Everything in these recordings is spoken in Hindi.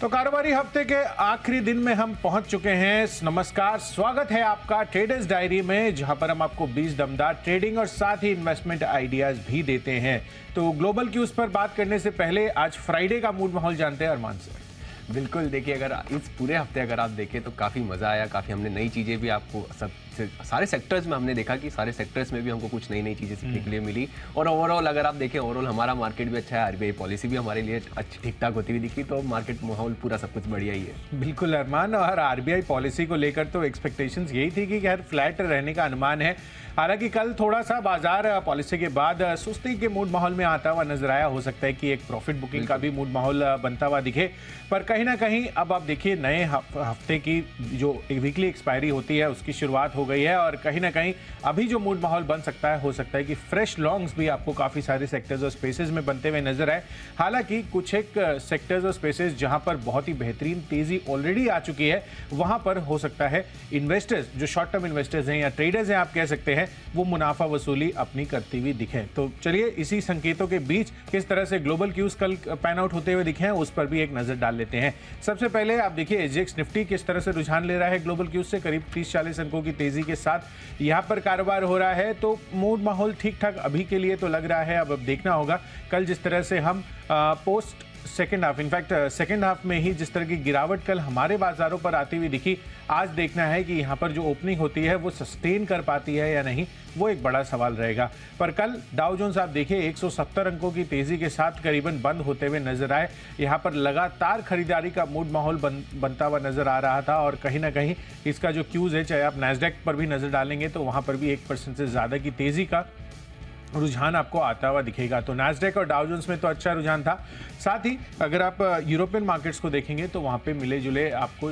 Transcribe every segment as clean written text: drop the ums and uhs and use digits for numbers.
तो कारोबारी हफ्ते के आखिरी दिन में हम पहुंच चुके हैं। नमस्कार, स्वागत है आपका ट्रेडर्स डायरी में, जहां पर हम आपको 20 दमदार ट्रेडिंग और साथ ही इन्वेस्टमेंट आइडियाज भी देते हैं। तो ग्लोबल क्यूज पर बात करने से पहले आज फ्राइडे का मूड माहौल जानते हैं अरमान से। बिल्कुल, देखिए अगर इस पूरे हफ्ते अगर आप देखें तो काफ़ी मज़ा आया, काफ़ी हमने नई चीज़ें भी आपको सारे सेक्टर्स में हमने देखा कि सारे सेक्टर्स में भी हमको कुछ नई चीज़ें सीखने के लिए मिली। और ओवरऑल अगर आप देखें, ओवरऑल हमारा मार्केट भी अच्छा है, आरबीआई पॉलिसी भी हमारे लिए अच्छी ठीक ठाक होती हुई दिखी, तो मार्केट माहौल पूरा सब कुछ बढ़िया ही है। बिल्कुल अरमान, और आरबीआई पॉलिसी को लेकर तो एक्सपेक्टेशंस यही थी कि खैर फ्लैट रहने का अनुमान है। हालांकि कल थोड़ा सा बाजार पॉलिसी के बाद सुस्ती के मूड माहौल में आता हुआ नजर आया। हो सकता है कि एक प्रॉफिट बुकिंग का भी मूड माहौल बनता हुआ दिखे, पर कहीं ना कहीं अब आप देखिए नए हफ्ते की जो वीकली एक्सपायरी होती है उसकी शुरुआत हो गई है, और कहीं ना कहीं अभी जो मूड माहौल बन सकता है, हो सकता है कि फ्रेश लॉन्ग्स भी आपको काफी सारे सेक्टर्स और स्पेसेस में बनते हुए नजर आए। हालांकि कुछ एक सेक्टर्स और स्पेसेस जहां पर बहुत ही बेहतरीन तेजी ऑलरेडी आ चुकी है, वहां पर हो सकता है इन्वेस्टर्स, जो शॉर्ट टर्म इन्वेस्टर्स हैं या ट्रेडर्स हैं आप कह सकते हैं, वो मुनाफा वसूली अपनी करती हुई दिखे। तो चलिए इसी संकेतों के बीच किस तरह से ग्लोबल क्यूज कल पैन आउट होते हुए दिखे हैं उस पर भी एक नजर डाल लेते हैं। सबसे पहले आप देखिए एसजीएक्स निफ्टी किस तरह से रुझान ले रहा है ग्लोबल क्यूज से, करीब 30-40 अंकों की तेजी के साथ यहां पर कारोबार हो रहा है। तो मूड माहौल ठीक ठाक अभी के लिए तो लग रहा है। अब देखना होगा कल जिस तरह से हम post second half, in fact second half में ही जिस तरह की गिरावट कल हमारे बाजारों पर आती हुई दिखी, आज देखना है कि यहां पर जो ओपनिंग होती है वो सस्टेन कर पाती है या नहीं, वो एक बड़ा सवाल रहेगा। पर कल डाउ जोन्स आप देखिए 170 अंकों की तेजी के साथ करीबन बंद होते हुए नजर आए। यहां पर लगातार खरीदारी का मूड माहौल बनता हुआ नजर आ रहा था, और कहीं ना कहीं इसका जो क्यूज है, चाहे आप नैस्डैक पर भी नजर डालेंगे तो वहां पर भी 1% से ज्यादा की तेजी का रुझान आपको आता हुआ दिखेगा। तो नैस्डैक और डाउ जोन्स में तो अच्छा रुझान था। साथ ही अगर आप यूरोपियन मार्केट्स को देखेंगे तो वहाँ पे मिले जुले आपको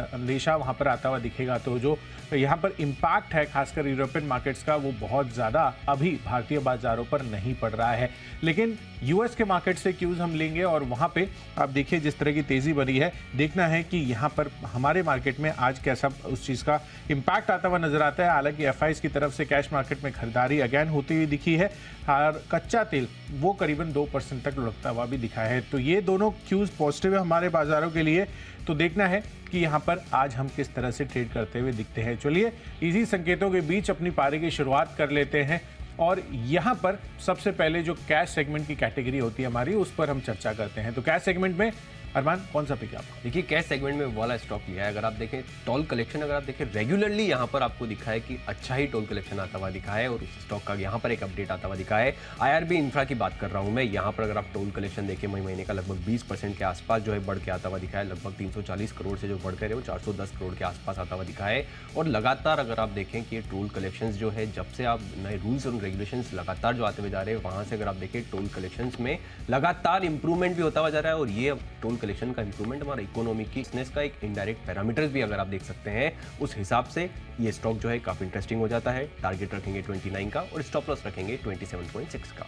अंदेशा वहाँ पर आता हुआ दिखेगा। तो जो यहाँ पर इम्पैक्ट है खासकर यूरोपियन मार्केट्स का, वो बहुत ज़्यादा अभी भारतीय बाजारों पर नहीं पड़ रहा है। लेकिन यूएस के मार्केट से क्यूज हम लेंगे और वहाँ पे आप देखिए जिस तरह की तेज़ी बनी है, देखना है कि यहाँ पर हमारे मार्केट में आज कैसा उस चीज़ का इम्पैक्ट आता हुआ नजर आता है। हालांकि एफआईज की तरफ से कैश मार्केट में खरीदारी अगेन होती हुई दिखी है, और कच्चा तेल वो करीबन 2% तक लुढ़कता हुआ भी दिखा है। तो ये दोनों क्यूज पॉजिटिव है हमारे बाजारों के लिए। तो देखना है कि यहाँ पर आज हम किस तरह से ट्रेड करते हुए दिखते हैं। चलिए इसी संकेतों के बीच अपनी पारी की शुरुआत कर लेते हैं, और यहाँ पर सबसे पहले जो कैश सेगमेंट की कैटेगरी होती है हमारी, उस पर हम चर्चा करते हैं। तो कैश सेगमेंट में अरमान कौन सा पिक है आपका? देखिए कैश सेगमेंट में वाला स्टॉक लिया है। अगर आप देखें टोल कलेक्शन, अगर आप देखें रेगुलरली यहाँ पर आपको दिखा है कि अच्छा ही टोल कलेक्शन आता हुआ दिखा है, और उस स्टॉक का यहाँ पर एक अपडेट आता हुआ दिखा है। आईआरबी इंफ्रा की बात कर रहा हूँ मैं। यहाँ पर अगर आप टोल कलेक्शन देखें मई महीने का लगभग 20% के आसपास जो है बढ़ के आता हुआ दिखा है। लगभग 340 करोड़ से जो बढ़कर है वो 410 करोड़ के आसपास आता हुआ दिखा है। और लगातार अगर आप देखें कि टोल कलेक्शन जो है, जब से आप नए रूल्स और रेगुलेशन लगातार जो आते हुए जा रहे हैं, वहाँ से अगर आप देखें टोल कलेक्शन में लगातार इंप्रूवमेंट भी होता हुआ जा रहा है। और ये टोल कलेक्शन का इंप्रूवमेंट हमारा इकोनॉमी की बिजनेस का एक इनडायरेक्ट पैरामीटर्स भी अगर आप देख सकते हैं, उस हिसाब से ये स्टॉक जो है काफी इंटरेस्टिंग हो जाता है। टारगेट रखेंगे 29 का और स्टॉप लॉस रखेंगे 27.6 का।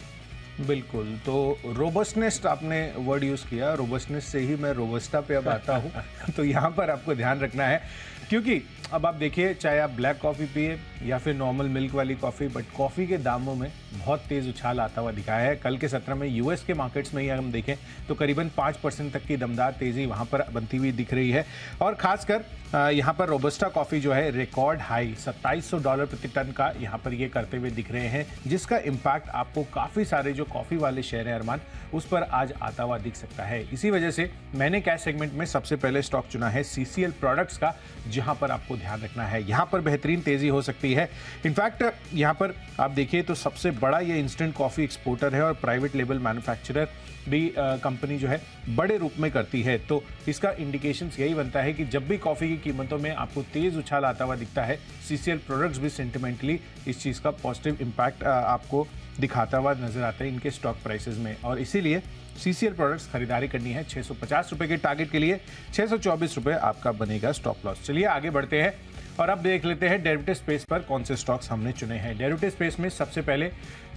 बिल्कुल, तो रोबस्टनेस आपने वर्ड यूज किया, रोबस्टनेस से ही मैं रोबस्टा पे अब आता हूँ। तो यहाँ पर आपको ध्यान रखना है, क्योंकि अब आप देखिए चाहे आप ब्लैक कॉफ़ी पिए या फिर नॉर्मल मिल्क वाली कॉफ़ी, बट कॉफ़ी के दामों में बहुत तेज़ उछाल आता हुआ दिखाया है। कल के सत्र में यूएस के मार्केट्स में ही हम देखें तो करीबन 5% तक की दमदार तेज़ी वहाँ पर बनती हुई दिख रही है। और ख़ासकर यहाँ पर रोबस्टा कॉफ़ी जो है रिकॉर्ड हाई $2700 प्रति टन का यहाँ पर ये करते हुए दिख रहे हैं, जिसका इम्पैक्ट आपको काफ़ी सारे जो कॉफ़ी वाले शेयर हैं अरमान, उस पर आज आता हुआ दिख सकता है। इसी वजह से मैंने कैश सेगमेंट में सबसे पहले स्टॉक चुना है सीसीएल प्रोडक्ट्स का, जहां पर आपको ध्यान रखना है। यहां पर बेहतरीन तेजी हो सकती है। इनफैक्ट यहां पर आप देखिए तो सबसे बड़ा ये इंस्टेंट कॉफ़ी एक्सपोर्टर है और प्राइवेट लेबल मैन्युफैक्चरर भी कंपनी जो है बड़े रूप में करती है। तो इसका इंडिकेशंस यही बनता है कि जब भी कॉफ़ी की कीमतों में आपको तेज़ उछाल आता हुआ दिखता है, सीसीएल प्रोडक्ट्स भी सेंटिमेंटली इस चीज़ का पॉजिटिव इम्पैक्ट आपको दिखाता हुआ नजर आता है इनके स्टॉक प्राइसेस में। और इसीलिए सीसीएल प्रोडक्ट्स खरीदारी करनी है 650 रुपए के टारगेट के लिए। 624 रुपए आपका बनेगा स्टॉप लॉस। चलिए आगे बढ़ते हैं और अब देख लेते हैं डेरिवेटिव स्पेस पर कौन से स्टॉक्स हमने चुने हैं। डेरिवेटिव स्पेस में सबसे पहले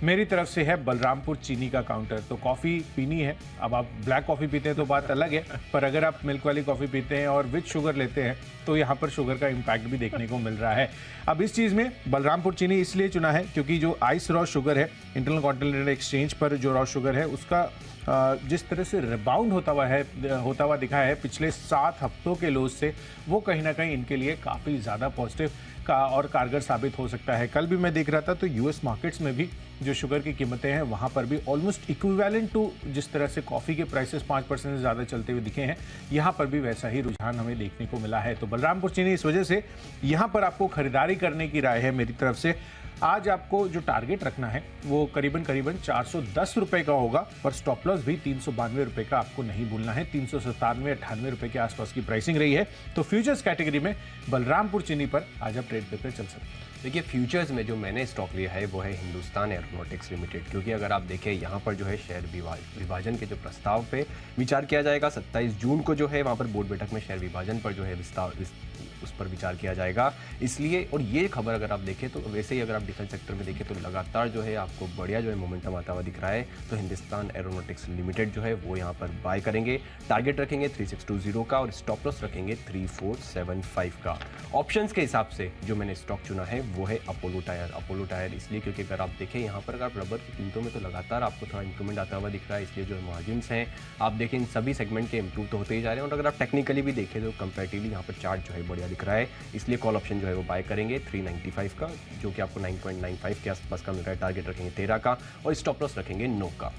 मेरी तरफ से है बलरामपुर चीनी का काउंटर। तो कॉफ़ी पीनी है, अब आप ब्लैक कॉफ़ी पीते हैं तो बात अलग है, पर अगर आप मिल्क वाली कॉफ़ी पीते हैं और विद शुगर लेते हैं तो यहाँ पर शुगर का इम्पैक्ट भी देखने को मिल रहा है। अब इस चीज़ में बलरामपुर चीनी इसलिए चुना है क्योंकि जो आइस रॉ शुगर है, इंटरनल कॉन्टिनेंटल एक्सचेंज पर जो रॉ शुगर है उसका जिस तरह से रिबाउंड होता हुआ दिखा है पिछले 7 हफ्तों के लोज से, वो कहीं ना कहीं इनके लिए काफ़ी ज़्यादा पॉजिटिव का और कारगर साबित हो सकता है। कल भी मैं देख रहा था तो यूएस मार्केट्स में भी जो शुगर की कीमतें हैं वहाँ पर भी ऑलमोस्ट इक्विवेलेंट टू जिस तरह से कॉफ़ी के प्राइसेस 5% से ज़्यादा चलते हुए दिखे हैं, यहाँ पर भी वैसा ही रुझान हमें देखने को मिला है। तो बलरामपुर चीनी इस वजह से यहाँ पर आपको खरीदारी करने की राय है मेरी तरफ से। आज आपको जो टारगेट रखना है वो करीबन 410 रुपए का होगा, पर स्टॉप लॉस भी 392 रुपए का आपको नहीं भूलना है। 397-98 रुपए के आसपास की प्राइसिंग रही है। तो फ्यूचर्स कैटेगरी में बलरामपुर चीनी पर आज आप ट्रेड करके चल सकते हैं। देखिए फ्यूचर्स में जो मैंने स्टॉक लिया है वो है हिंदुस्तान एरोनॉटिक्स लिमिटेड, क्योंकि अगर आप देखें यहाँ पर जो है शेयर विभाजन के जो प्रस्ताव पे विचार किया जाएगा 27 जून को जो है वहाँ पर बोर्ड बैठक में शेयर विभाजन पर जो है उस पर विचार किया जाएगा। इसलिए और ये खबर अगर आप देखें तो वैसे ही अगर आप डिफेंस सेक्टर में देखें तो लगातार जो है आपको बढ़िया जो है मोमेंटम आता हुआ दिख रहा है। तो हिंदुस्तान एरोनॉटिक्स लिमिटेड जो है वो यहाँ पर बाय करेंगे, टारगेट रखेंगे 3620 का और स्टॉप लॉस रखेंगे 3475 का। ऑप्शंस के हिसाब से जो मैंने स्टॉक चुना है वो है अपोलो टायर इसलिए क्योंकि अगर आप देखें यहाँ पर अगर आप रबर की कीमतों में तो लगातार आपको थोड़ा इंप्रूवमेंट आता हुआ दिख रहा है। इसलिए जो मार्जिन्स हैं आप देखें इन सभी सेगमेंट के इंप्रूव तो होते ही जा रहे हैं। और अगर आप टेक्निकली भी देखें तो कंपैरेटिवली यहाँ पर चार्ट जो है बढ़िया दिख रहा है। इसलिए कॉल ऑप्शन जो है वो बाय करेंगे 395 का, जो कि आपको 9.95 के आसपास का मिल रहा है। टारगेट रखेंगे 13 का और स्टॉप लॉस रखेंगे 9 का।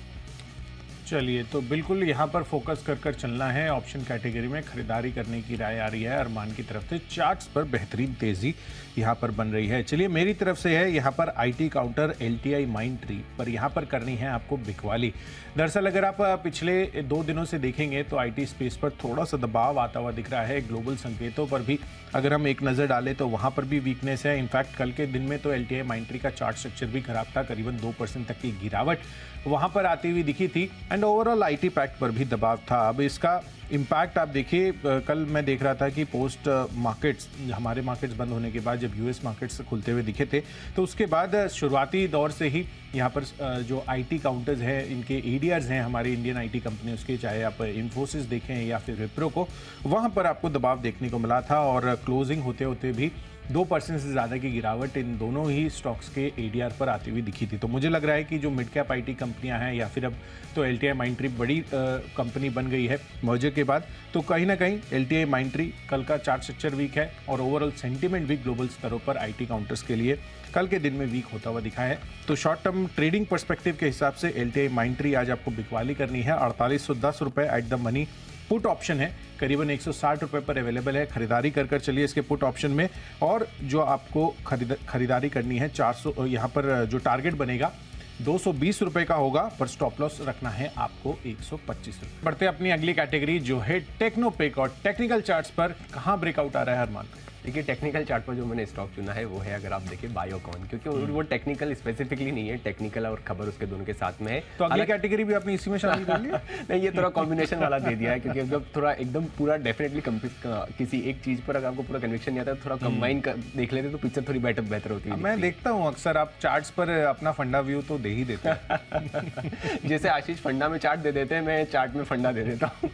चलिए, तो बिल्कुल यहाँ पर फोकस कर चलना है। ऑप्शन कैटेगरी में खरीदारी करने की राय आ रही है अरमान की तरफ से। चार्ट्स पर बेहतरीन तेजी यहाँ पर बन रही है। चलिए, मेरी तरफ से है यहाँ पर आईटी काउंटर LTI माइंडट्री पर यहाँ पर करनी है आपको बिकवाली। दरअसल अगर आप पिछले 2 दिनों से देखेंगे तो आईटी स्पेस पर थोड़ा सा दबाव आता हुआ दिख रहा है। ग्लोबल संकेतों पर भी अगर हम एक नज़र डालें तो वहाँ पर भी वीकनेस है। इनफैक्ट कल के दिन में तो LTI माइंडट्री का चार्ट स्ट्रक्चर भी खराब था, करीबन 2% तक की गिरावट वहाँ पर आती हुई दिखी थी। एंड ओवरऑल आईटी पैक्ट पर भी दबाव था। अब इसका इम्पैक्ट आप देखिए, कल मैं देख रहा था कि पोस्ट मार्केट्स, हमारे मार्केट्स बंद होने के बाद जब यूएस मार्केट्स खुलते हुए दिखे थे तो उसके बाद शुरुआती दौर से ही यहाँ पर जो आईटी काउंटर्स हैं, इनके एडीआर्स हैं हमारी इंडियन आईटी कंपनी उसके, चाहे आप इन्फोसिस देखें या फिर विप्रो को, वहाँ पर आपको दबाव देखने को मिला था। और क्लोजिंग होते होते भी 2% से ज़्यादा की गिरावट इन दोनों ही स्टॉक्स के एडीआर पर आती हुई दिखी थी। तो मुझे लग रहा है कि जो मिड कैप आईटी कंपनियां हैं या फिर अब तो LTI माइंडट्री बड़ी कंपनी बन गई है मर्जर के बाद, तो कहीं ना कहीं LTI माइंडट्री कल का चार्ट स्ट्रक्चर वीक है और ओवरऑल सेंटीमेंट भी ग्लोबल स्तरों पर आईटी काउंटर्स के लिए कल के दिन में वीक होता हुआ दिखा है। तो शॉर्ट टर्म ट्रेडिंग पर्सपेक्टिव के हिसाब से LTI माइंडट्री आज आपको बिकवाली करनी है। 4810 रुपये at the money put option है, करीबन 160 रुपये पर अवेलेबल है। खरीदारी कर चलिए इसके पुट ऑप्शन में। और जो आपको खरीदारी करनी है 400, यहाँ पर जो टारगेट बनेगा 220 रुपये का होगा, पर स्टॉप लॉस रखना है आपको 125 रुपये। बढ़ते अपनी अगली कैटेगरी जो है टेक्नोपेक, और टेक्निकल चार्ट्स पर कहाँ ब्रेकआउट आ रहा है अरमान? देखिए टेक्निकल चार्ट पर जो मैंने स्टॉक चुना है वो है, अगर आप देखिए बायोकॉन, क्योंकि वो टेक्निकल स्पेसिफिकली नहीं है, टेक्निकल और खबर उसके दोनों के साथ में है। तो अगली कैटेगरी भी आपने इसी में शामिल कर लिया? नहीं, ये थोड़ा कॉम्बिनेशन वाला दे दिया है, क्योंकि जब थोड़ा एकदम पूरा डेफिनेटली किसी एक चीज पर अगर आपको पूरा कन्विक्शन नहीं आता है, थोड़ा कंबाइन देख लेते तो पिक्चर थोड़ी बेहतर होती है। मैं देखता हूँ अक्सर आप चार्ट्स पर अपना फंडा व्यू तो दे ही देते हैं। जैसे आशीष फंडा में चार्ट दे देते हैं, मैं चार्ट में फंडा दे देता हूँ।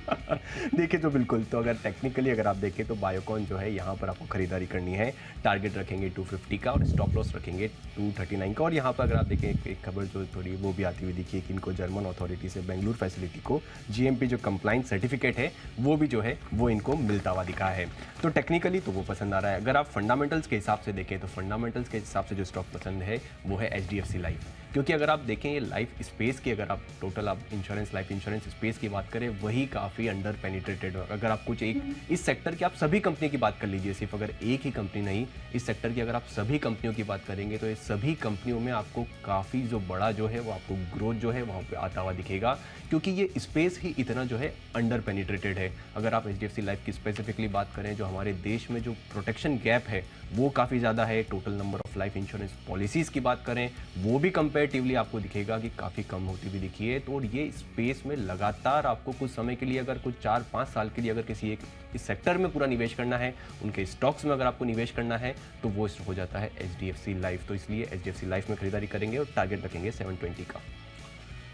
देखिए तो बिल्कुल, तो अगर टेक्निकली अगर आप देखें तो बायोकॉन जो है यहाँ पर आपको खरीदारी करनी है। टारगेट रखेंगे 250 का और स्टॉप लॉस रखेंगे 239 का। और यहाँ पर अगर आप देखें एक खबर जो थोड़ी वो भी आती हुई दिखी है कि इनको जर्मन अथॉरिटी से बेंगलुरु फैसिलिटी को GMP जो कंप्लाइंस सर्टिफिकेट है वो भी जो है वो इनको मिलता हुआ दिखा है। तो टेक्निकली तो वो पसंद आ रहा है। अगर आप फंडामेंटल्स के हिसाब से देखें तो फंडामेंटल्स के हिसाब से जो स्टॉक पसंद है वो है HDFC लाइफ, क्योंकि अगर आप देखें ये लाइफ स्पेस की, अगर आप टोटल आप इंश्योरेंस लाइफ इंश्योरेंस स्पेस की बात करें वही काफ़ी अंडर पेनिट्रेटेड है। अगर आप कुछ एक इस सेक्टर की आप सभी कंपनी की बात कर लीजिए, सिर्फ अगर एक ही कंपनी नहीं, इस सेक्टर की अगर आप सभी कंपनियों की बात करेंगे तो ये सभी कंपनियों में आपको काफ़ी जो बड़ा जो है वो आपको ग्रोथ जो है वहाँ पे आता हुआ दिखेगा, क्योंकि ये स्पेस ही इतना जो है अंडर पेनिट्रेटेड है। अगर आप HDFC लाइफ की स्पेसिफिकली बात करें, जो हमारे देश में जो प्रोटेक्शन गैप है वो काफ़ी ज़्यादा है। Total number of life insurance policies की बात करें वो भी कंपेरेटिवली आपको दिखेगा कि काफ़ी कम होती हुई दिखी है। तो ये स्पेस में लगातार आपको कुछ समय के लिए, अगर कुछ 4-5 साल के लिए अगर किसी एक इस सेक्टर में पूरा निवेश करना है, उनके स्टॉक्स में अगर आपको निवेश करना है तो वो हो जाता है HDFC लाइफ। तो इसलिए HDFC लाइफ में खरीदारी करेंगे और टारगेट रखेंगे 720 का।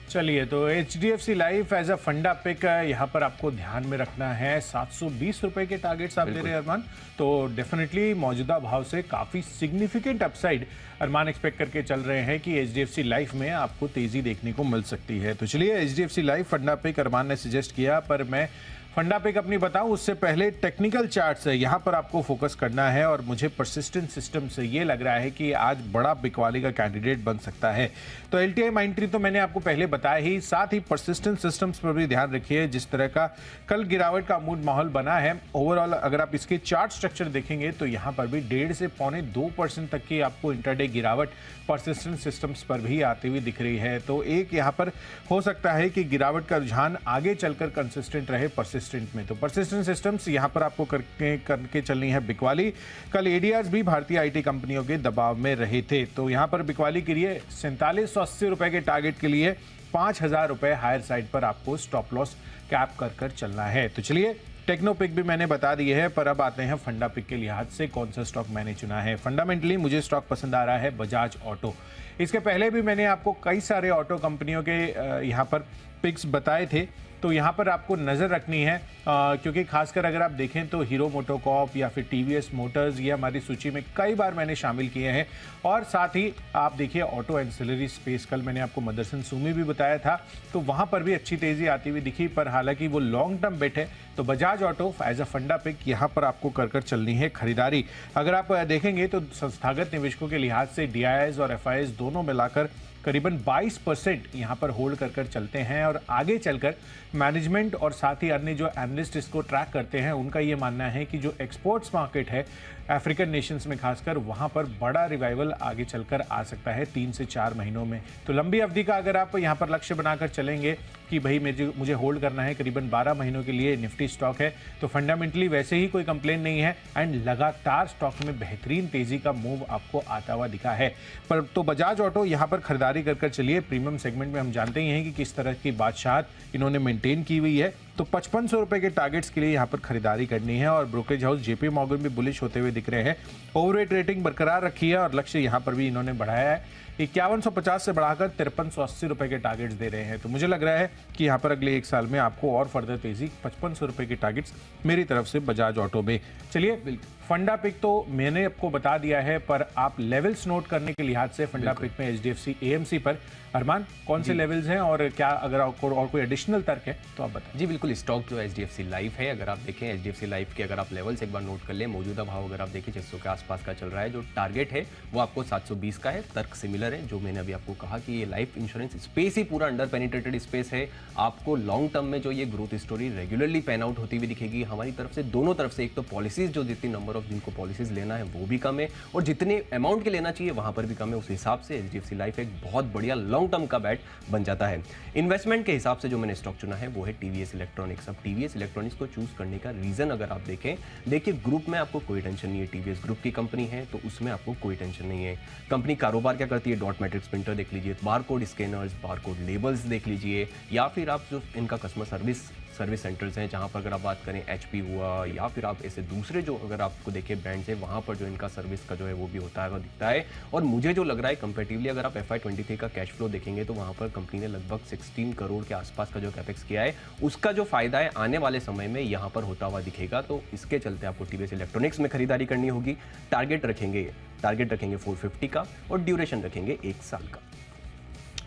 चलिए, तो HDFC लाइफ एज अ फंडा पिक यहाँ पर आपको ध्यान में रखना है। 720 रुपए के टारगेट्स आप दे रहे हैं अरमान, तो डेफिनेटली मौजूदा भाव से काफी सिग्निफिकेंट अपसाइड अरमान एक्सपेक्ट करके चल रहे हैं कि HDFC लाइफ में आपको तेजी देखने को मिल सकती है। तो चलिए, HDFC लाइफ फंडा पिक अरमान ने सजेस्ट किया, पर मैं फंडा पिक अपनी बताऊं उससे पहले टेक्निकल चार्ट से यहाँ पर आपको फोकस करना है। और मुझे परसिस्टेंट सिस्टम से ये लग रहा है कि आज बड़ा बिकवाली का कैंडिडेट बन सकता है। तो LTI माइंट्री तो मैंने आपको पहले बताया ही, साथ ही परसिस्टेंट सिस्टम्स पर भी ध्यान रखिए। जिस तरह का कल गिरावट का मूड माहौल बना है, ओवरऑल अगर आप इसके चार्ट स्ट्रक्चर देखेंगे तो यहाँ पर भी 1.5 से 0.25% तक की आपको इंटरडे गिरावट परसिस्टेंट सिस्टम्स पर भी आती हुई दिख रही है। तो एक यहाँ पर हो सकता है कि गिरावट का रुझान आगे चलकर कंसिस्टेंट रहे परसिस्टेंट में। तो परसिस्टेंट सिस्टम्स यहाँ पर आपको करके चलनी है बिकवाली। कल एडीआर्स भी भारतीय आईटी कंपनियों के दबाव में रहे थे, तो यहाँ पर बिकवाली के लिए 4780 रुपए के टारगेट के लिए 5000 रुपए हायर साइड पर आपको स्टॉप लॉस कैप कर चलना है। तो चलिए, टेक्नो पिक भी मैंने बता दी है, पर अब आते हैं फंडा पिक के लिहाज से कौन सा स्टॉक मैंने चुना है। फंडामेंटली मुझे स्टॉक पसंद आ रहा है बजाज ऑटो। इसके पहले भी मैंने आपको कई सारे ऑटो कंपनियों के यहाँ पर पिक्स बताए थे, तो यहाँ पर आपको नज़र रखनी है, क्योंकि खासकर अगर आप देखें तो हीरो मोटोकॉर्प या फिर टीवीएस मोटर्स ये हमारी सूची में कई बार मैंने शामिल किए हैं। और साथ ही आप देखिए ऑटो एंसिलरी स्पेस, कल मैंने आपको मदरसन सुमी भी बताया था, तो वहाँ पर भी अच्छी तेज़ी आती हुई दिखी, पर हालांकि वो लॉन्ग टर्म बेट है। तो बजाज ऑटो एज अ फंडा पिक यहाँ पर आपको कर चलनी है खरीदारी। अगर आप देखेंगे तो संस्थागत निवेशकों के लिहाज से DIIs और FIIs दोनों मिलाकर करीबन 22% यहाँ पर होल्ड कर चलते हैं। और आगे चलकर मैनेजमेंट और साथ ही अन्य जो एनालिस्ट इसको ट्रैक करते हैं, उनका ये मानना है कि जो एक्सपोर्ट्स मार्केट है अफ्रीकन नेशंस में खासकर, वहाँ पर बड़ा रिवाइवल आगे चलकर आ सकता है 3 से 4 महीनों में। तो लंबी अवधि का अगर आप यहाँ पर लक्ष्य बनाकर चलेंगे कि भाई मुझे होल्ड करना है करीबन 12 महीनों के लिए, निफ्टी स्टॉक है, तो फंडामेंटली वैसे ही कोई कंप्लेन नहीं है। एंड लगातार स्टॉक में बेहतरीन तेजी का मूव आपको आता हुआ दिखा है। पर तो बजाज ऑटो यहाँ पर खरीदारी कर चलिए। प्रीमियम सेगमेंट में हम जानते ही हैं कि किस तरह की बादशाहत इन्होंने मेंटेन की हुई है। तो 5500 रुपए के टारगेट्स के लिए यहाँ पर खरीदारी करनी है। और ब्रोकरेज हाउस JP मॉर्गन भी बुलिश होते हुए दिख रहे हैं। ओवरवेट रेटिंग बरकरार रखी है और लक्ष्य यहाँ पर भी इन्होंने बढ़ाया है। 5150 से बढ़ाकर 5380 रुपए के टारगेट्स दे रहे हैं। तो मुझे लग रहा है कि यहाँ पर अगले 1 साल में आपको और फर्दर तेजी 5500 रुपए के टारगेट्स मेरी तरफ से बजाज ऑटो में। चलिए, फंडा पिक तो मैंने आपको बता दिया है, पर आप लेवल्स नोट करने के लिहाज से फंडा पिक में HDFC AMC पर अरमान कौन से लेवल्स हैं, और क्या अगर आपको और कोई एडिशनल तर्क है तो आप बताएं। जी बिल्कुल, स्टॉक जो HDFC लाइफ है, अगर आप देखें HDFC लाइफ के अगर आप लेवल्स एक बार नोट कर लें, मौजूदा भाव अगर आप देखें 600 के आसपास का चल रहा है। जो टारगेट है वो आपको 720 का है। तर्क सिमिलर है, जो मैंने अभी आपको कहा कि ये लाइफ इंश्योरेंस स्पेस ही पूरा अंडर पेनिट्रेटेड स्पेस है। आपको लॉन्ग टर्म में जो ये growth story regularly pan out होती हुई दिखेगी हमारी तरफ से, दोनों तरफ से। एक तो पॉलिसीज, जो जितनी नंबर ऑफ जिनको पॉलिसीज लेना है वो भी कम है, और जितने अमाउंट के लेना चाहिए वहां पर भी कम है। उस हिसाब से HDFC लाइफ एक बहुत बढ़िया लॉन्ग टर्म का बैट बन जाता है। इन्वेस्टमेंट के हिसाब से जो मैंने स्टॉक चुना है वो है TVS इलेक्ट्रॉनिक्स। अब TVS इलेक्ट्रॉनिक्स को चूज करने का रीजन अगर आप देखें, देखिए ग्रुप में आपको कोई टेंशन नहीं है। TVS ग्रुप की कंपनी है तो उसमें आपको कोई टेंशन नहीं है। कंपनी कारोबार क्या करती है, डॉट मैट्रिक्स प्रिंटर देख लीजिए, बारकोड स्कैनर्स, बारकोड लेबल्स देख लीजिए, या फिर आप जो इनका कस्टमर सर्विस सेंटर्स हैं, जहाँ पर अगर आप बात करें HP हुआ, या फिर आप ऐसे दूसरे जो अगर आपको देखें ब्रांड्स हैं, वहाँ पर जो इनका सर्विस का जो है वो भी होता है, वो दिखता है। और मुझे जो लग रहा है कंपैरेटिवली अगर आप FY23 का कैश फ्लो देखेंगे तो वहाँ पर कंपनी ने लगभग 16 करोड़ के आसपास का जो कैपेक्स किया है, उसका जो फायदा है आने वाले समय में यहाँ पर होता हुआ दिखेगा। तो इसके चलते आपको TVS इलेक्ट्रॉनिक्स में खरीदारी करनी होगी। टारगेट रखेंगे 450 का, और ड्यूरेशन रखेंगे 1 साल का।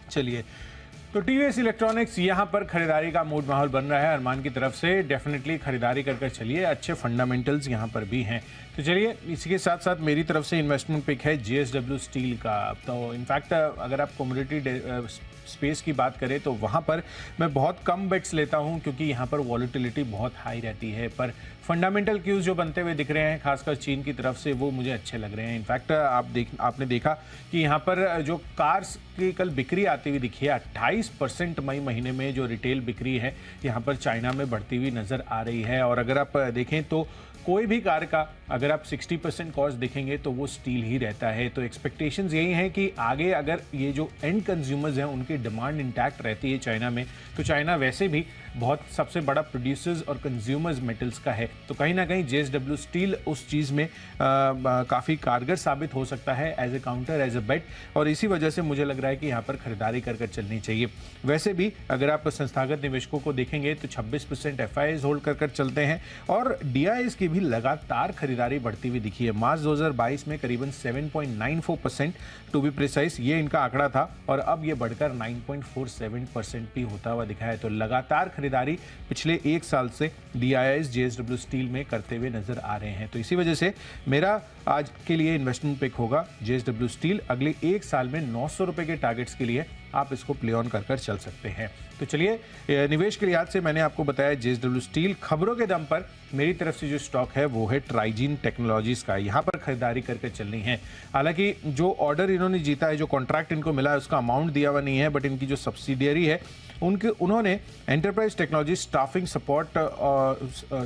चलिए, तो TVS इलेक्ट्रॉनिक्स यहाँ पर खरीदारी का मूड माहौल बन रहा है अरमान की तरफ से। डेफिनेटली खरीदारी कर चलिए, अच्छे फंडामेंटल्स यहाँ पर भी हैं। तो चलिए, इसी के साथ साथ मेरी तरफ से इन्वेस्टमेंट पिक है JSW स्टील का। तो इनफैक्ट अगर आप कमोडिटी स्पेस की बात करें तो वहाँ पर मैं बहुत कम बेट्स लेता हूँ, क्योंकि यहाँ पर वॉलेटिलिटी बहुत हाई रहती है। पर फंडामेंटल क्यूज जो बनते हुए दिख रहे हैं खासकर चीन की तरफ से, वो मुझे अच्छे लग रहे हैं। इनफैक्ट आपने देखा कि यहाँ पर जो कार्स की कल बिक्री आती हुई दिखी है, 28% मई महीने में जो रिटेल बिक्री है यहाँ पर चाइना में बढ़ती हुई नज़र आ रही है। और अगर आप देखें तो कोई भी कार का अगर आप 60% कॉस्ट देखेंगे तो वो स्टील ही रहता है। तो एक्सपेक्टेशंस यही हैं कि आगे अगर ये जो एंड कंज्यूमर्स हैं उनकी डिमांड इंटैक्ट रहती है चाइना में, तो चाइना वैसे भी बहुत सबसे बड़ा प्रोड्यूसर्स और कंज्यूमर्स मेटल्स का है। तो कहीं ना कहीं जेएसडब्ल्यू स्टील उस चीज़ में काफ़ी कारगर साबित हो सकता है as a counter, as a bet, और इसी वजह से मुझे लग रहा है कि यहाँ पर खरीदारी कर चलनी चाहिए। वैसे भी अगर आप संस्थागत निवेशकों को देखेंगे तो 26% एफआईआईज होल्ड कर चलते हैं और डीआईएस की भी लगातार खरीदारी बढ़ती हुई दिखी है। मार्च 2022 में करीबन 7.94% टू बी प्रिसाइज ये इनका आंकड़ा था और अब ये बढ़कर 9.47% भी होता हुआ दिखा है। तो लगातार खरीदारी पिछले एक साल से डीआईएस जेएसडब्ल्यू स्टील में करते हुए नजर आ रहे हैं। तो इसी वजह से मेरा आज के लिए इन्वेस्टमेंट पिक होगा जेएसडब्ल्यू स्टील। अगले एक साल में 900 रुपए के टारगेट्स के लिए आप इसको प्ले ऑन कर चल सकते हैं। तो चलिए, निवेश के लिहाज से मैंने आपको बताया जेएसडब्ल्यू स्टील। खबरों के दम पर मेरी तरफ से जो स्टॉक है वो है ट्राइजीन टेक्नोलॉजीज का। यहाँ पर खरीदारी करके चलनी है। हालांकि जो ऑर्डर इन्होंने जीता है, जो कॉन्ट्रैक्ट इनको मिला है, उसका अमाउंट दिया हुआ नहीं है, बट इनकी जो सब्सिडियरी है उन्होंने enterprise technology staffing support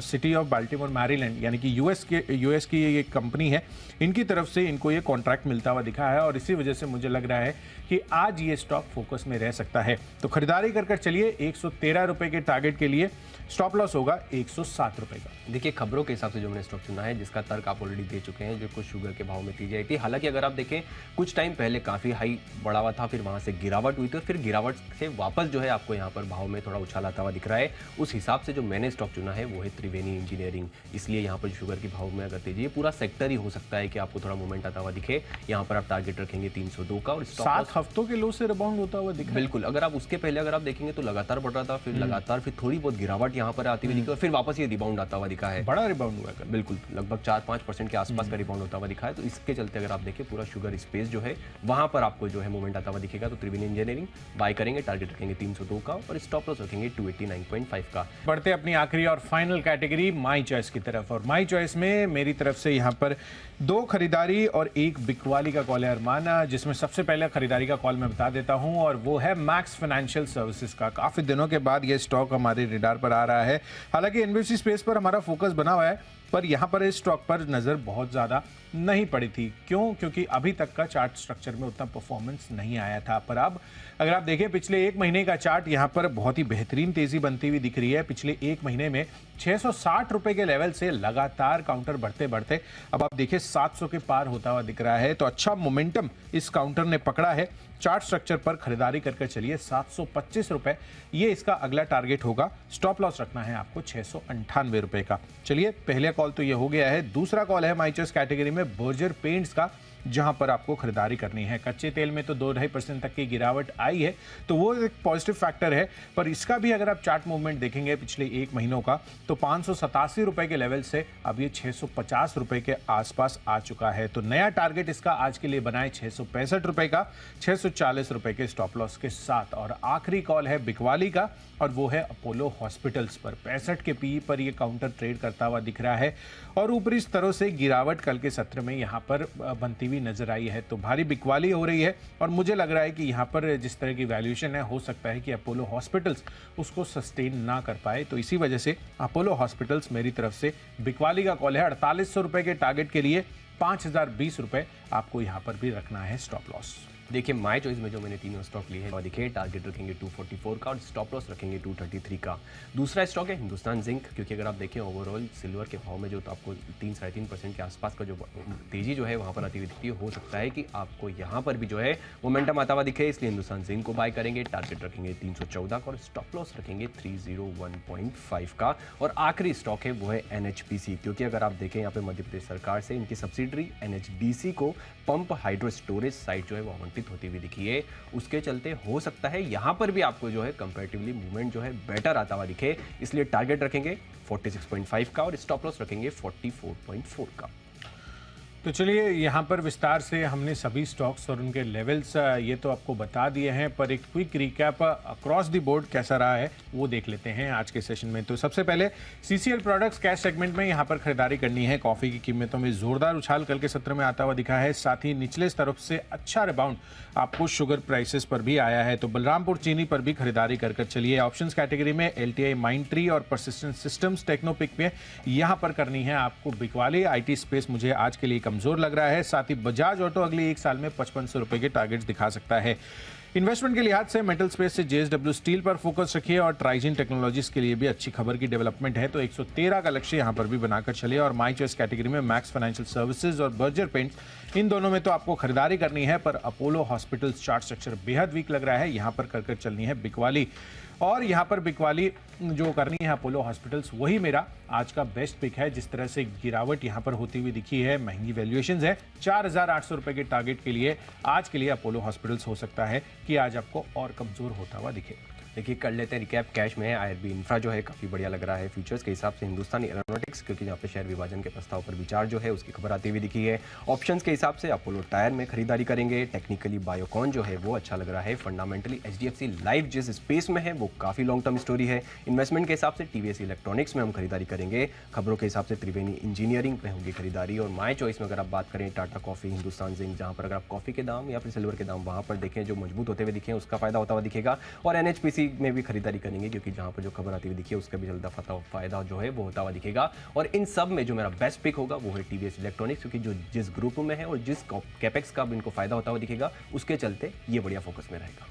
city of Baltimore Maryland, यानी कि यूएस की ये कंपनी है, इनकी तरफ से इनको ये कॉन्ट्रैक्ट मिलता हुआ दिखा है और इसी वजह से मुझे लग रहा है कि आज ये स्टॉक फोकस में रह सकता है। तो खरीदारी कर चलिए। 113 रुपए के टारगेट के लिए स्टॉप लॉस होगा 107 रुपए का। देखिए, खबरों के हिसाब से जो मैंने स्टॉक चुना है, जिसका तर्क आप ऑलरेडी दे चुके हैं, जो कुछ शुगर के भाव में तेजी आई थी। हालांकि अगर आप देखें, कुछ टाइम पहले काफी हाई बढ़ा हुआ था, फिर वहां से गिरावट हुई थी और फिर गिरावट से वापस जो है आपको यहाँ पर भाव में थोड़ा उछाल आता हुआ दिख रहा है। उस हिसाब से जो मैंने स्टॉक चुना है वो है त्रिवेणी इंजीनियरिंग। इसलिए यहाँ पर शुगर के भाव में अगर तेजी है, पूरा सेक्टर ही हो सकता है कि आपको थोड़ा मूवमेंट आता हुआ दिखे। यहाँ पर आप टारगेट रखेंगे 302 का और 7 हफ्तों के लो से रिबाउंड होता हुआ दिखा। बिल्कुल, अगर आप उसके पहले अगर आप देखेंगे तो लगातार बढ़ रहा था, फिर लगातार फिर थोड़ी बहुत गिरावट यहाँ पर आती हुई दिखी और फिर वापस ये रिबाउंड आता हुआ दिखा है। बड़ा रिबाउंड हुआ है। बिल्कुल, लगभग 4-5% के आसपास का रिबाउंड होता हुआ दिखा है। तो इसके चलते अगर आप देखें, पूरा शुगर स्पेस जो है वहां पर आपको जो है मूवमेंट आता हुआ दिखेगा। तो त्रिवेणी इंजीनियरिंग बाय करेंगे, टारगेट रखेंगे 302 का और स्टॉप लॉस रखेंगे 289.5 का। बढ़ते अपनी आखिरी और फाइनल कैटेगरी माई चॉइस की तरफ। और माई चॉइस में मेरी तरफ से यहाँ पर 2 खरीदारी और 1 बिकवाली का कॉल है अरमान, जिसमें सबसे पहले खरीदारी का कॉल मैं बता देता हूं और वो है मैक्स फाइनेंशियल सर्विसेज का। काफी दिनों के बाद ये स्टॉक हमारे रडार पर आ रहा है। हालांकि एनबीएफसी स्पेस पर हमारा फोकस बना हुआ है, पर यहाँ पर इस स्टॉक पर नजर बहुत ज्यादा नहीं पड़ी थी। क्यों? क्योंकि अभी तक का चार्ट स्ट्रक्चर में उतना परफॉर्मेंस नहीं आया था। पर अब अगर आप देखें, पिछले 1 महीने का चार्ट यहाँ पर बहुत ही बेहतरीन तेजी बनती हुई दिख रही है। पिछले 1 महीने में 660 रुपए के लेवल से लगातार काउंटर बढ़ते बढ़ते अब आप देखिए 700 के पार होता हुआ दिख रहा है। तो अच्छा मोमेंटम इस काउंटर ने पकड़ा है। चार्ट स्ट्रक्चर पर खरीदारी करके चलिए। 725 रुपए ये इसका अगला टारगेट होगा। स्टॉप लॉस रखना है आपको 698 रुपए का। चलिए, पहले कॉल तो ये हो गया है। दूसरा कॉल है माई चॉइस कैटेगरी में बर्जर पेंट्स का, जहां पर आपको खरीदारी करनी है। कच्चे तेल में तो 2-2.5% तक की गिरावट आई है, तो वो एक पॉजिटिव फैक्टर है। पर इसका भी अगर आप चार्ट मूवमेंट देखेंगे पिछले 1 महीनों का, तो 587 रुपए के लेवल से अब ये 650 रुपए के आसपास आ चुका है। तो नया टारगेट इसका आज के लिए बनाए 665 रुपए का, 640 रुपए के स्टॉप लॉस के साथ। और आखिरी कॉल है बिकवाली का और वो है अपोलो हॉस्पिटल्स पर। 65 के पी पर ये काउंटर ट्रेड करता हुआ दिख रहा है और ऊपरी स्तरों से गिरावट कल के सत्र में यहाँ पर बनती हुई नजर आई है। तो भारी बिकवाली हो रही है और मुझे लग रहा है कि यहाँ पर जिस तरह की वैल्यूएशन है, हो सकता है कि अपोलो हॉस्पिटल्स उसको सस्टेन ना कर पाए। तो इसी वजह से अपोलो हॉस्पिटल्स मेरी तरफ से बिकवाली का कॉल है। 4800 रुपए के टारगेट के लिए 5020 रुपए आपको यहाँ पर भी रखना है स्टॉप लॉस। देखिए, माय चॉइस में जो मैंने तीनों स्टॉक लिए हैं और देखिए टारगेट रखेंगे 244 का और स्टॉप लॉस रखेंगे 233 का। दूसरा स्टॉक है हिंदुस्तान जिंक, क्योंकि अगर आप देखें ओवरऑल सिल्वर के भाव में जो तो आपको 3-3.5% के आसपास का जो तेजी जो है वहाँ पर आती हुई दिखती है। हो सकता है कि आपको यहाँ पर भी जो है मोमेंटम आता हुआ दिखे, इसलिए हिंदुस्तान जिंक को बाय करेंगे। टारगेट रखेंगे 314 का और स्टॉप लॉस रखेंगे 301.5 का। और आखिरी स्टॉक है वो है एनएचपीसी, क्योंकि अगर आप देखें यहाँ पे मध्य प्रदेश सरकार से इनकी सब्सिडरी एनएचडीसी को पंप हाइड्रो स्टोरेज साइट जो है वो आवंटित होती हुई दिखी है। उसके चलते हो सकता है यहाँ पर भी आपको जो है कंपैरेटिवली मूवमेंट जो है बेटर आता हुआ दिखे, इसलिए टारगेट रखेंगे 46.5 का और स्टॉप लॉस रखेंगे 44.4 का। तो चलिए, यहाँ पर विस्तार से हमने सभी स्टॉक्स और उनके लेवल्स ये तो आपको बता दिए हैं, पर एक quick recap across the board कैसा रहा है वो देख लेते हैं आज के सेशन में। तो सबसे पहले सीसीएल प्रोडक्ट्स कैश सेगमेंट में यहाँ पर खरीदारी करनी है। कॉफी की कीमतों में जोरदार उछाल कल के सत्र में आता हुआ दिखा है। साथ ही निचले स्तरों से अच्छा रिबाउंड आपको शुगर प्राइसेस पर भी आया है। तो बलरामपुर चीनी पर भी खरीदारी कर चलिए। ऑप्शंस कैटेगरी में एलटीआई माइंडट्री और परसिस्टेंट सिस्टम्स टेक्नोपिक में यहाँ पर करनी है आपको बिकवाली। आईटी स्पेस मुझे आज के लिए कमजोर लग रहा है। साथ ही बजाज ऑटो अगले 1 साल में 5500 रुपए के टारगेट्स दिखा सकता है। इन्वेस्टमेंट के लिहाज से मेटल स्पेस से जेएसडब्ल्यू स्टील पर फोकस रखिए और ट्राइजिन टेक्नोलॉजीज के लिए भी अच्छी खबर की डेवलपमेंट है, तो 113 का लक्ष्य यहां पर भी बनाकर चलिए। और माई चॉइस कैटेगरी में मैक्स फाइनेंशियल सर्विसेज और बर्जर पेंट्स, इन दोनों में तो आपको खरीदारी करनी है, पर अपोलो हॉस्पिटल्स चार्ट स्ट्रक्चर बेहद वीक लग रहा है, यहां पर कर चलनी है बिकवाली। और यहाँ पर बिकवाली जो करनी है अपोलो हॉस्पिटल्स, वही मेरा आज का बेस्ट पिक है। जिस तरह से गिरावट यहाँ पर होती हुई दिखी है, महंगी वैल्यूएशंस है, 4,800 रुपए के टारगेट के लिए आज के लिए अपोलो हॉस्पिटल्स हो सकता है कि आज आपको और कमजोर होता हुआ दिखे। देखिए कर लेते हैं रिकैप। कैश में है आईआरबी इंफ्रा जो है काफ़ी बढ़िया लग रहा है फ्यूचर्स के हिसाब से। हिंदुस्तानी एरोनॉटिक्स, क्योंकि यहाँ पे शेयर विभाजन के प्रस्ताव पर विचार जो है उसकी खबर आती हुई दिखी है। ऑप्शंस के हिसाब से अपोलो टायर में खरीदारी करेंगे। टेक्निकली बायोकॉन जो है वो अच्छा लग रहा है। फंडामेंटली एचडीएफसी लाइफ जिस स्पेस में है वो काफ़ी लॉन्ग टर्म स्टोरी है। इन्वेस्टमेंट के हिसाब से टीवीएस इलेक्ट्रॉनिक्स में हम खरीदारी करेंगे। खबरों के हिसाब से त्रिवेणी इंजीनियरिंग में होगी खरीदारी। और माई चॉइस में अगर आप बात करें टाटा कॉफी, हिंदुस्तान जिंक, जहाँ पर अगर आप कॉफी के दाम या फिर सिल्वर के दाम वहाँ पर देखें जो मजबूत होते हुए दिखे उसका फायदा होता हुआ दिखेगा। और एनएचपीसी में भी खरीदारी करेंगे, क्योंकि जहां पर जो खबर आती हुई दिखी है उसका भी जल्द फायदा जो है वो होता हुआ दिखेगा। और इन सब में जो मेरा बेस्ट पिक होगा वो है टीवीएस इलेक्ट्रॉनिक्स, क्योंकि जो जिस ग्रुप में है और जिस कैपेक्स का इनको फायदा होता हुआ दिखेगा उसके चलते ये बढ़िया फोकस में रहेगा।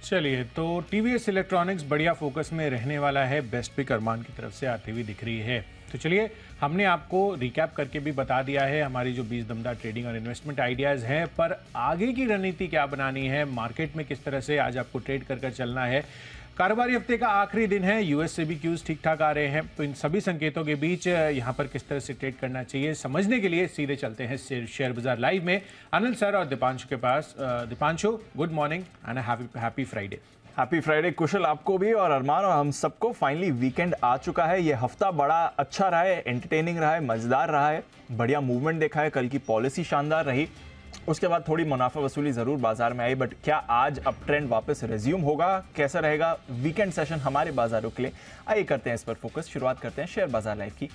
चलिए, तो टीवीएस इलेक्ट्रॉनिक्स बढ़िया फोकस में रहने वाला है, बेस्ट पिक अरमान की तरफ से आती हुई दिख रही है। तो चलिए, हमने आपको रिकैप करके भी बता दिया है हमारी जो 20 दमदार ट्रेडिंग और इन्वेस्टमेंट आइडियाज़ हैं, पर आगे की रणनीति क्या बनानी है, मार्केट में किस तरह से आज आपको ट्रेड कर चलना है। कारोबारी हफ्ते का आखिरी दिन है, यूएस से भी क्यूज ठीक ठाक आ रहे हैं, तो इन सभी संकेतों के बीच यहाँ पर किस तरह से ट्रेड करना चाहिए समझने के लिए सीधे चलते हैं शेयर बाजार लाइव में अनिल सर और दीपांशु के पास। Deepanshu, good morning and happy Friday. Happy Friday Kushal, आपको भी और अरमान और हम सबको। फाइनली वीकेंड आ चुका है। ये हफ्ता बड़ा अच्छा रहा है, एंटरटेनिंग रहा है, मजेदार रहा है, बढ़िया मूवमेंट देखा है। कल की पॉलिसी शानदार रही, उसके बाद थोड़ी मुनाफा वसूली जरूर बाजार में आई, बट क्या आज अब ट्रेंड वापस रिज्यूम होगा? कैसा रहेगा वीकेंड सेशन हमारे बाजारों के लिए? आइए करते हैं इस पर फोकस। शुरुआत करते हैं शेयर बाजार लाइव की।